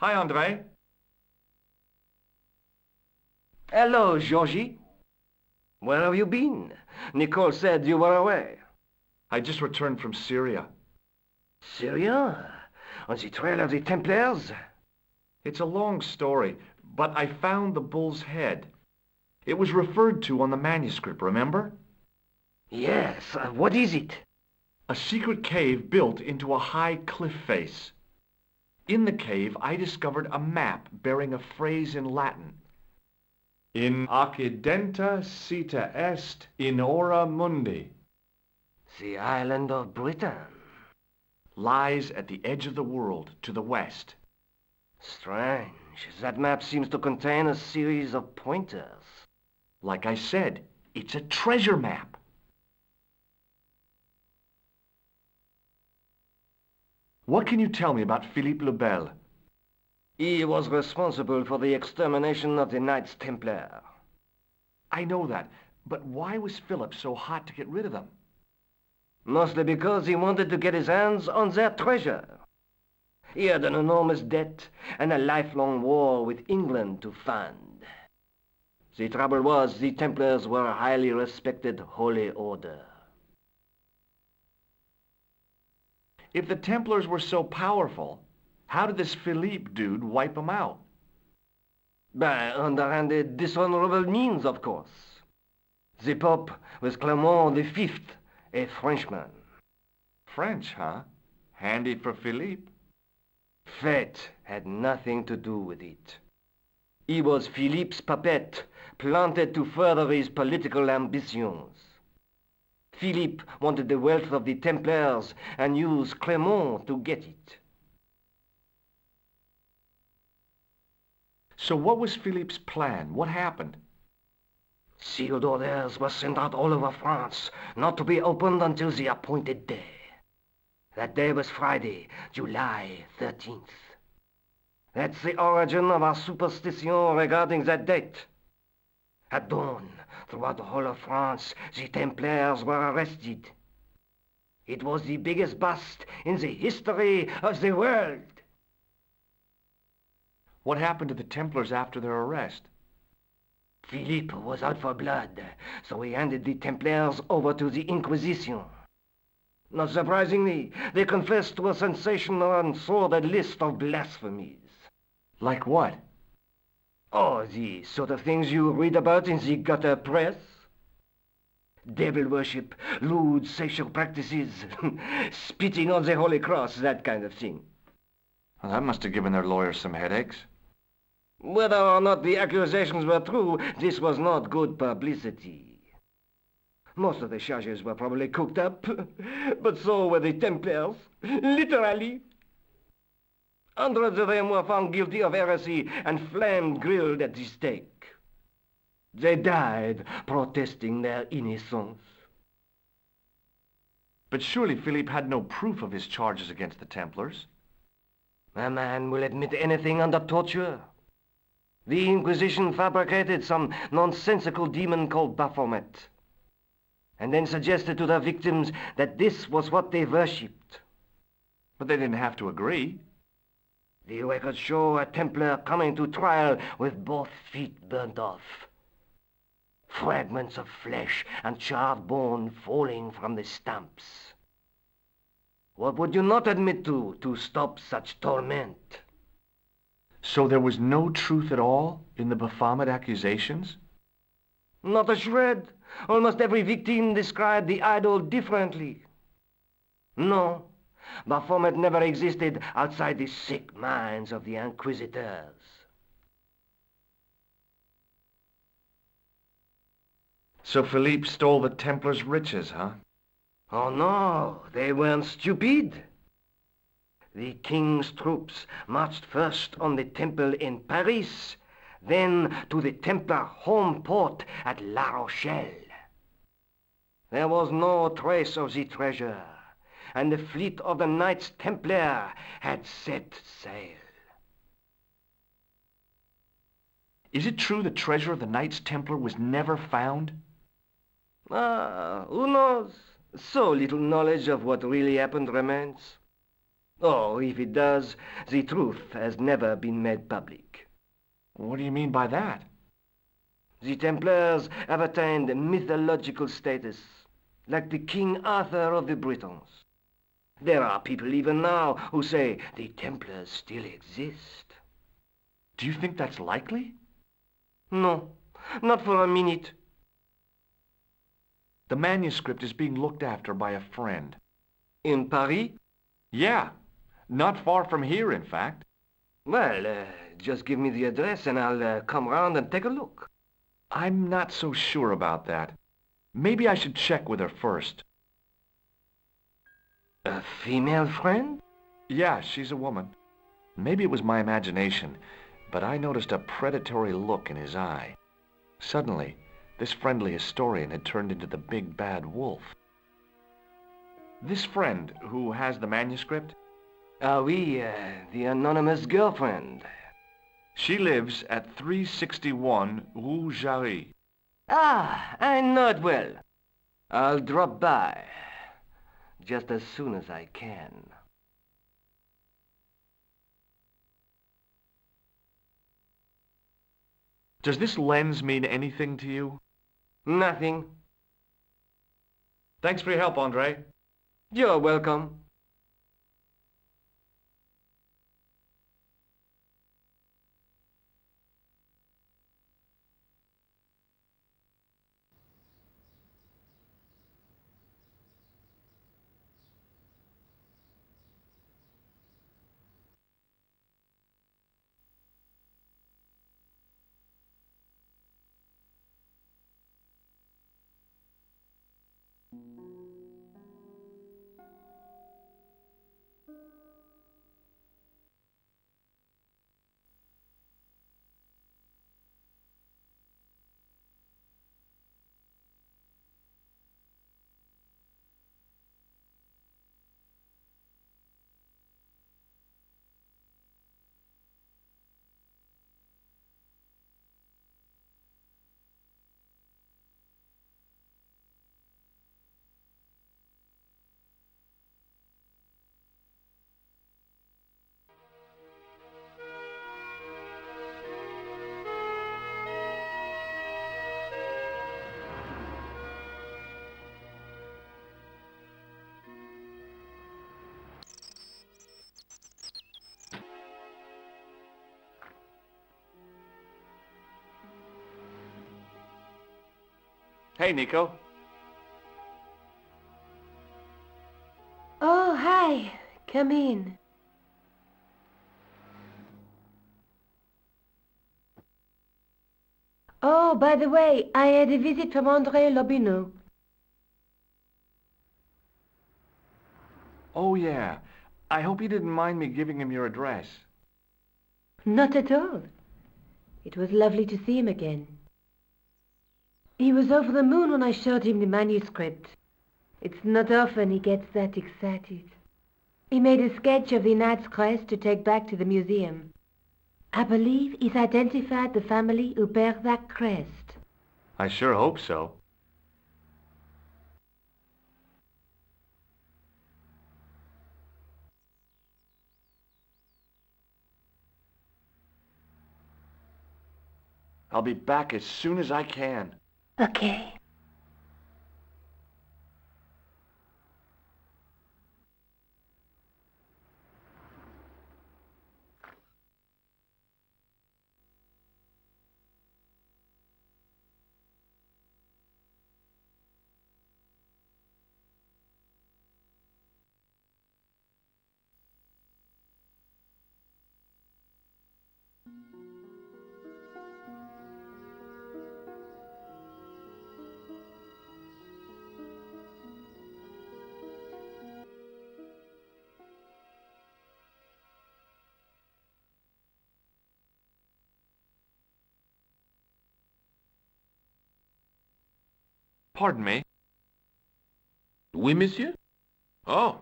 Hi, André. Hello, Georgie. Where have you been? Nicole said you were away. I just returned from Syria. Syria? On the trail of the Templars? It's a long story, but I found the bull's head. It was referred to on the manuscript, remember? Yes, what is it? A secret cave built into a high cliff face. In the cave, I discovered a map bearing a phrase in Latin. In occidenta sita est in ora mundi. The island of Britain. Lies at the edge of the world, to the west. Strange. That map seems to contain a series of pointers. Like I said, it's a treasure map. What can you tell me about Philippe le Bel? He was responsible for the extermination of the Knights Templar. I know that, but why was Philip so hot to get rid of them? Mostly because he wanted to get his hands on their treasure. He had an enormous debt and a lifelong war with England to fund. The trouble was the Templars were a highly respected holy order. If the Templars were so powerful, how did this Philippe dude wipe them out? By underhanded, dishonorable means, of course. The Pope was Clement V, a Frenchman. French, huh? Handy for Philippe. Fate had nothing to do with it. He was Philippe's puppet, planted to further his political ambitions. Philippe wanted the wealth of the Templars and used Clement to get it. So what was Philippe's plan? What happened? Sealed orders were sent out all over France, not to be opened until the appointed day. That day was Friday, July 13th. That's the origin of our superstition regarding that date. At dawn, throughout the whole of France, the Templars were arrested. It was the biggest bust in the history of the world. What happened to the Templars after their arrest? Philippe was out for blood, so he handed the Templars over to the Inquisition. Not surprisingly, they confessed to a sensational and sordid list of blasphemies. Like what? Oh, the sort of things you read about in the gutter press. Devil worship, lewd sexual practices, spitting on the Holy Cross, that kind of thing. Well, that must have given their lawyers some headaches. Whether or not the accusations were true, this was not good publicity. Most of the charges were probably cooked up, but so were the Templars, literally. Hundreds of them were found guilty of heresy and flame-grilled at the stake. They died protesting their innocence. But surely Philippe had no proof of his charges against the Templars. A man will admit anything under torture. The Inquisition fabricated some nonsensical demon called Baphomet, and then suggested to their victims that this was what they worshipped. But they didn't have to agree. The records show a Templar coming to trial with both feet burnt off. Fragments of flesh and charred bone falling from the stumps. What would you not admit to stop such torment? So there was no truth at all in the Baphomet accusations? Not a shred. Almost every victim described the idol differently. No, Baphomet never existed outside the sick minds of the inquisitors. So Philippe stole the Templars' riches, huh? Oh no, they weren't stupid. The king's troops marched first on the temple in Paris, then to the Templar home port at La Rochelle. There was no trace of the treasure, and the fleet of the Knights Templar had set sail. Is it true the treasure of the Knights Templar was never found? Who knows? So little knowledge of what really happened remains. Oh, if it does, the truth has never been made public. What do you mean by that? The Templars have attained mythological status, like the King Arthur of the Britons. There are people even now who say the Templars still exist. Do you think that's likely? No, not for a minute. The manuscript is being looked after by a friend. In Paris? Yeah, not far from here, in fact. Well, just give me the address and I'll come round and take a look. I'm not so sure about that. Maybe I should check with her first. A female friend? Yeah, she's a woman. Maybe it was my imagination, but I noticed a predatory look in his eye. Suddenly, this friendly historian had turned into the big bad wolf. This friend, who has the manuscript? Oui, the anonymous girlfriend. She lives at 361 Rue Jarry. Ah, I know it well. I'll drop by, just as soon as I can. Does this lens mean anything to you? Nothing. Thanks for your help, Andre. You're welcome. Hey, Nico. Oh, hi. Come in. Oh, by the way, I had a visit from André Lobineau. Oh, yeah. I hope you didn't mind me giving him your address. Not at all. It was lovely to see him again. He was over the moon when I showed him the manuscript. It's not often he gets that excited. He made a sketch of the knight's crest to take back to the museum. I believe he's identified the family who bear that crest. I sure hope so. I'll be back as soon as I can. Okay. Pardon me. Oui, monsieur? Oh,